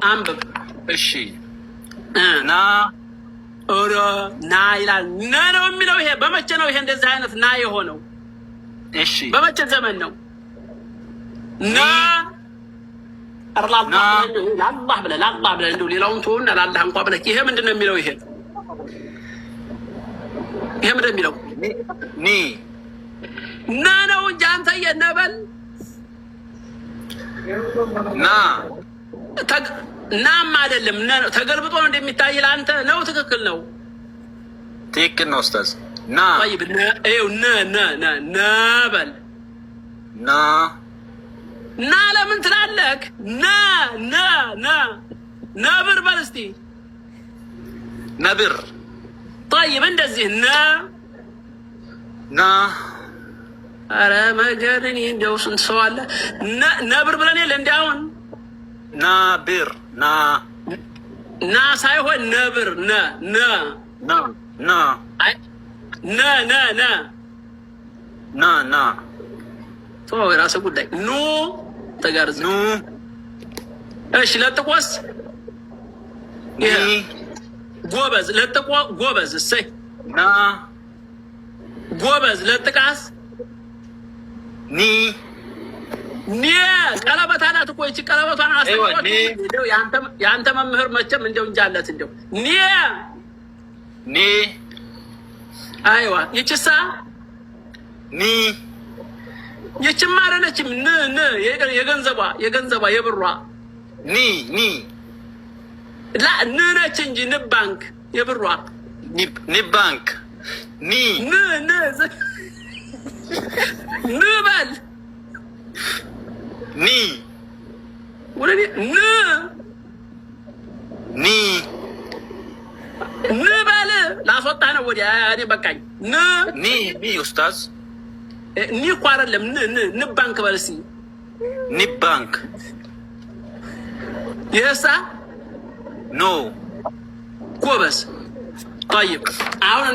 አንብብ። እሺ ና ኦሮ ና ይላል። ና ነው የሚለው። ይሄ በመቼ ነው ይሄ እንደዚህ አይነት ና የሆነው? እሺ በመቼ ዘመን ነው? ና አላህ ብለህ እንደው ሌላውን ተውና ለአላህ እንኳን ብለህ ይሄ ምንድን ነው የሚለው? ይሄ ምንድን ነው የሚለው? ኒ ና ነው እንጂ አንተ የነበል ና ናም አይደለም። ተገልብጦ ነው እንደሚታይ ለአንተ ነው። ትክክል ነው፣ ትክክል ነው ኡስታዝ። ና طيب ና በል ና ለምን ትላለህ? ነብር በል እስቲ ነብር። طيب እንደዚህ ና ኧረ መገድን እንደው ስንት ሰው አለ ነብር ብለን የለ እንዲ አሁን ናብር ና ሳይሆን ነብር ና የራስህ ጉዳይ። ኑ ተጋርዝ ኑ። እሺ ለጥቆስ ጎበዝ ለጥቆ ጎበዝ። እሰይ ና ጎበዝ ለጥቃስ ኒ ቀለበት አላት እኮ ይቺ ቀለበቷን አስተውሎት እንደው ያንተ መምህር መቼም እንደው እንጃለት እንደው ኒ አይዋ ይቺሳ ኒ ይቺማ አይደለችም። የገንዘቧ የብሯ ኒ ላ ነች እንጂ ባንክ የብሯ ባንክ ኒ በል ኒ ወለኔ በል ላስወጣህ ነው ወዲያ። እኔ በቃኝ። ኒ ኡስታዝ ኒ እኮ አይደለም ባንክ በል እስኪ ባንክ። ይሄሳ ኖ ጎበዝ። طيب አሁን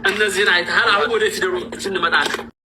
እነዚህን አይተሃል። አሁን ወደ ፊደሎች እንመጣለን።